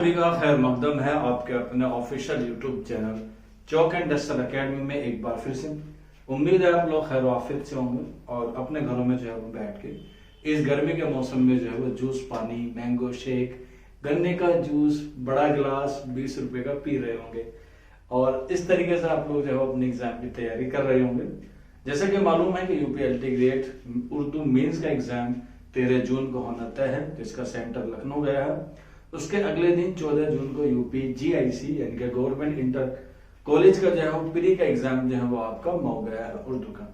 सभी का खैर मकदम है आपके अपने official YouTube channel chalk and duster academy में एक बार फिर से। उम्मीद है आप लोग खैर वाफियत से होंगे और अपने घरों में जो है वो बैठ के इस गर्मी के मौसम में जो है वो जूस, पानी, मैंगो शेक, गन्ने का जूस बड़ा गिलास 20 रुपए का पी रहे होंगे और इस तरीके से आप लोग जो है अपने एग्जाम की तैयारी कर रहे होंगे। जैसे कि मालूम है कि यूपीएलटी ग्रेड उर्दू मेंस का एग्जाम 13 जून को होना तय है, जिसका सेंटर लखनऊ गया है। उसके अगले दिन 14 जून को यूपी जीआईसी यानी कि गवर्नमेंट इंटर कॉलेज का जो है वो प्री का एग्जाम जो है वो आपका मऊ गया है उर्दू का।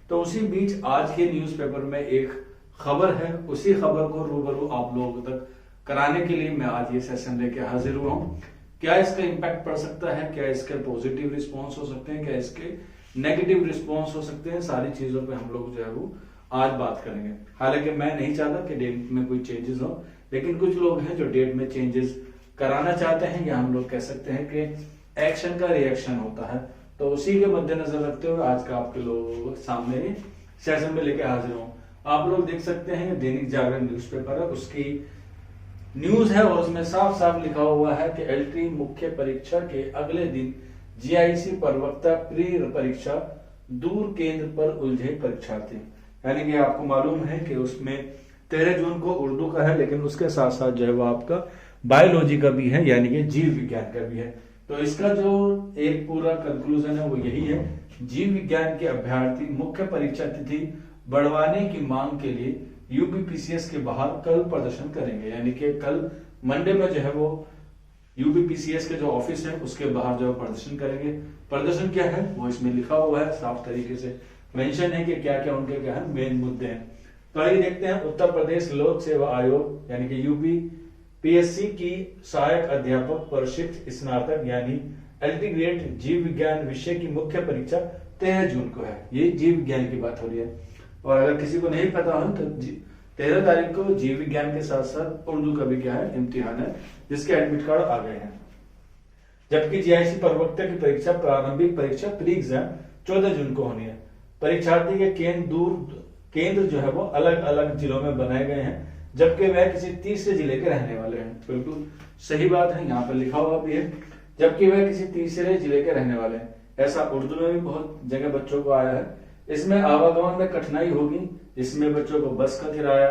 तो उसी बीच आज के न्यूज़पेपर में एक खबर है, उसी खबर को रूबरू आप लोगों तक कराने के लिए मैं आज ये सेशन लेके हाजिर हुआ हूँ। क्या इसका इम्पैक्ट पड़ सकता है, क्या इसके पॉजिटिव रिस्पॉन्स हो सकते हैं, क्या इसके नेगेटिव रिस्पॉन्स हो सकते हैं, सारी चीजों पे हम लोग जो है वो आज बात करेंगे। हालांकि मैं नहीं चाहता कि डेट में कोई चेंजेस हो, लेकिन कुछ लोग हैं जो डेट में चेंजेस कराना चाहते हैं, या हम लोग कह सकते हैं कि एक्शन का रिएक्शन होता है। तो उसी के मद्देनजर रखते हुए आज का आपके लोगों के सामने सेशन में लेके हाजिर हूँ। आप लोग देख सकते हैं दैनिक जागरण न्यूज़पेपर है, उसकी न्यूज है और उसमें साफ साफ लिखा हुआ है कि एलटी मुख्य परीक्षा के अगले दिन जीआईसी प्रवक्ता प्री परीक्षा दूर केंद्र पर उलझे परीक्षार्थी। यानी कि आपको मालूम है कि उसमें 13 जून को उर्दू का है, लेकिन उसके साथ साथ जो है वो आपका बायोलॉजी का भी है, यानी कि जीव विज्ञान का भी है। तो इसका जो एक पूरा कंक्लूजन है वो यही है, जीव विज्ञान के अभ्यर्थी मुख्य परीक्षा तिथि बढ़वाने की मांग के लिए यूपीपीसीएस के बाहर कल प्रदर्शन करेंगे। यानी कि कल मंडे में जो है वो यूपीपीसीएस के जो ऑफिस है उसके बाहर जो प्रदर्शन करेंगे। प्रदर्शन क्या है वो इसमें लिखा हुआ है, साफ तरीके से मेंशन है कि क्या क्या उनके क्या है मेन मुद्दे हैं। तो आइए देखते हैं। उत्तर प्रदेश लोक सेवा आयोग यानी कि यूपी पीएससी की सहायक अध्यापक प्रशिक्षित स्नातक यानी एलटी ग्रेड जीव विज्ञान विषय की मुख्य परीक्षा 13 जून को है। ये जीव विज्ञान की बात हो रही है। और अगर किसी को नहीं पता हो तो 13 तारीख को जीव विज्ञान के साथ साथ उर्दू का भी क्या है इम्तिहान है, जिसके एडमिट कार्ड आ गए हैं। जबकि जीआईसी प्रवक्ता की परीक्षा प्रारंभिक परीक्षा प्री एग्जाम 14 जून को होनी है। परीक्षार्थी के केंद्र जो है वो अलग अलग जिलों में बनाए गए हैं, जबकि वह किसी तीसरे जिले के रहने वाले हैं। बिल्कुल सही बात है, यहाँ पर लिखा हुआ भी है जबकि वह किसी तीसरे जिले के रहने वाले हैं। ऐसा उर्दू में भी बहुत जगह बच्चों को आया है। इसमें आवागमन में कठिनाई होगी, इसमें बच्चों को बस का किराया,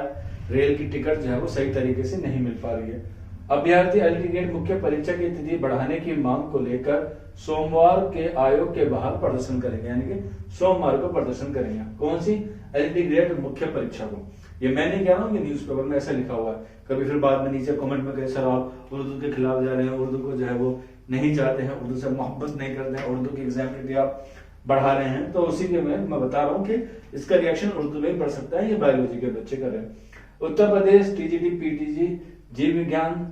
रेल की टिकट जो है वो सही तरीके से नहीं मिल पा रही है। अभ्यर्थी एलटी ग्रेड मुख्य परीक्षा की तिथि बढ़ाने की मांग को लेकर सोमवार के आयोग के बाहर प्रदर्शन करेंगे। यानी कि सोमवार को प्रदर्शन करेंगे। कौन सी? एलटी ग्रेड मुख्य परीक्षा को। ये मैं नहीं कह रहा हूँ, ये न्यूज़पेपर में ऐसा लिखा हुआ है। कभी फिर बाद में नीचे कमेंट में कहे सर आप उर्दू के खिलाफ जा रहे हैं, उर्दू को जो है वो नहीं चाहते हैं, उर्दू से मोहब्बत नहीं करते हैं, उर्दू की एग्जाम के लिए आप बढ़ा रहे हैं। तो उसी के मैं बता रहा हूँ कि इसका रिएक्शन उर्दू में पड़ सकता है, ये बायोलॉजी के बच्चे कर रहे हैं। उत्तर प्रदेश टीजीटी पीटीजी जीव विज्ञान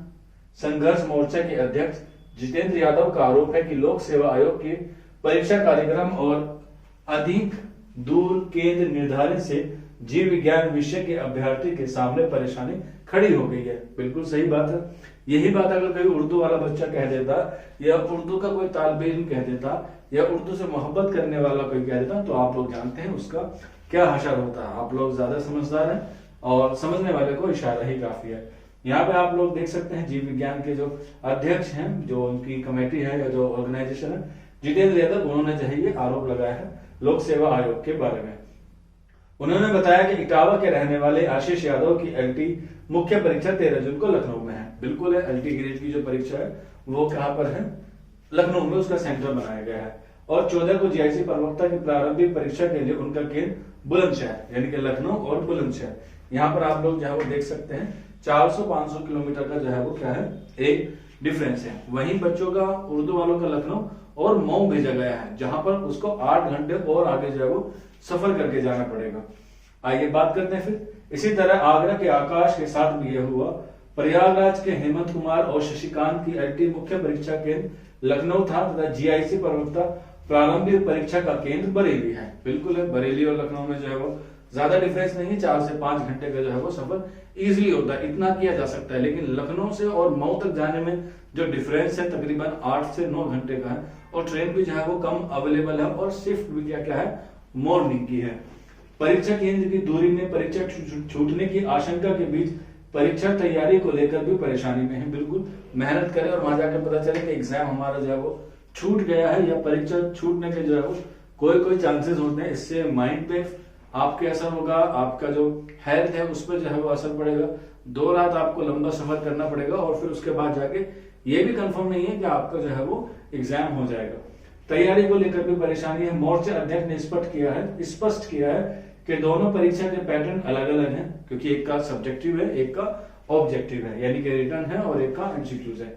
संघर्ष मोर्चा के अध्यक्ष जितेंद्र यादव का आरोप है कि लोक सेवा आयोग के परीक्षा कार्यक्रम और अधिक दूर केंद्र निर्धारण से जीव विज्ञान विषय के अभ्यर्थी के सामने परेशानी खड़ी हो गई है। बिल्कुल सही बात है। यही बात अगर कोई उर्दू वाला बच्चा कह देता, या उर्दू का कोई तालिबे इल्म कह देता, या उर्दू से मोहब्बत करने वाला कोई कह देता, तो आप लोग जानते हैं उसका क्या हशर होता है। आप लोग ज्यादा समझदार हैं और समझने वाले को इशारा ही काफी है। यहाँ पे आप लोग देख सकते हैं जीव विज्ञान के जो अध्यक्ष हैं, जो उनकी कमेटी है या जो ऑर्गेनाइजेशन है, जितेंद्र यादव, उन्होंने जो है ये आरोप लगाया है लोक सेवा आयोग के बारे में। उन्होंने बताया कि इटावा के रहने वाले आशीष यादव की एलटी मुख्य परीक्षा 13 जून को लखनऊ में है। बिल्कुल है, एलटी ग्रेड की जो परीक्षा है वो कहाँ पर है? लखनऊ में उसका सेंटर बनाया गया है। और 14 को जीआईसी प्रवक्ता की प्रारंभिक परीक्षा के लिए उनका केंद्र बुलंदशहर यानी कि लखनऊ और बुलंदशहर। यहाँ पर आप लोग जो है वो देख सकते हैं 400-500 किलोमीटर का जो है वो क्या है एक डिफरेंस है। वहीं बच्चों का उर्दू वालों का लखनऊ और मऊ भेजा गया है, जहां पर उसको 8 घंटे और आगे जो है वो सफर करके जाना पड़ेगा। आइए बात करते हैं फिर। इसी तरह आगरा के आकाश के साथ भी यह हुआ। प्रयागराज के हेमंत कुमार और शशिकांत की एलटी मुख्य परीक्षा केंद्र लखनऊ था तथा जीआईसी प्रवक्ता प्रारंभिक परीक्षा का केंद्र बरेली है। बिल्कुल है, बरेली और लखनऊ में जो है वो ज्यादा डिफरेंस नहीं है, 4 से 5 घंटे का जो है वो सफर इजिली होता है, इतना किया जा सकता है। लेकिन लखनऊ से और मऊ तक जाने में जो डिफरेंस है तकरीबन 8 से 9 घंटे का है, और ट्रेन भी जो है वो कम अवेलेबल है, और शिफ्ट भी क्या है मॉर्निंग की है। परीक्षा केंद्र की दूरी में परीक्षा छूटने की आशंका के बीच परीक्षा तैयारी को लेकर भी परेशानी में है, बिल्कुल मेहनत करें और वहां जाकर पता चले कि एग्जाम हमारा जो है वो छूट गया है या परीक्षा छूटने के जो है वो कोई चांसेस होते हैं। इससे माइंड पे आपके असर होगा, आपका जो हेल्थ है उस पर जो है वो असर पड़ेगा। 2 रात आपको लंबा सफर करना पड़ेगा और फिर उसके बाद जाके ये भी कंफर्म नहीं है कि आपका जो है वो एग्जाम हो जाएगा। तैयारी को लेकर भी परेशानी है। मोर्चा अध्यक्ष ने स्पष्ट किया है कि दोनों परीक्षा के पैटर्न अलग अलग हैं, क्योंकि एक का सब्जेक्टिव है, एक का ऑब्जेक्टिव है, यानी कि रिटर्न है और एक का एमसीक्यूज है।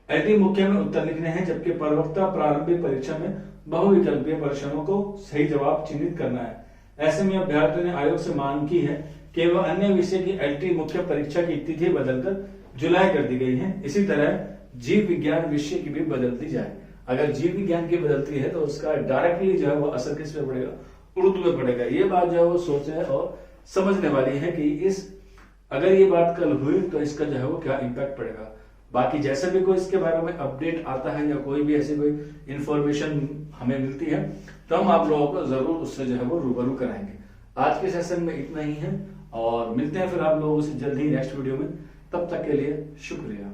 एलटी मुख्य में उत्तर लिखने हैं, जबकि प्रवक्ता प्रारंभिक परीक्षा में बहुविकल्पीय प्रश्नों को सही जवाब चिन्हित करना है। ऐसे में अभ्यर्थियों ने आयोग से मांग की है कि वह अन्य विषय की एलटी मुख्य परीक्षा की तिथि बदलकर जुलाई कर दी गई है। इसी तरह जीव विज्ञान विषय की भी बदल दी जाए। अगर जीव विज्ञान की बदलती है तो उसका डायरेक्टली जो है वो असर किस पे पड़ेगा, उर्दू में पड़ेगा। ये बात जो है वो सोचने और समझने वाली है कि अगर ये बात कल हुई तो इसका जो है वो क्या इम्पैक्ट पड़ेगा। बाकी जैसे भी कोई इसके बारे में अपडेट आता है या कोई भी ऐसी कोई इंफॉर्मेशन हमें मिलती है तो हम आप लोगों को जरूर उससे जो है वो रूबरू कराएंगे। आज के सेशन में इतना ही है और मिलते हैं फिर आप लोगों से जल्द ही नेक्स्ट वीडियो में। तब तक के लिए शुक्रिया।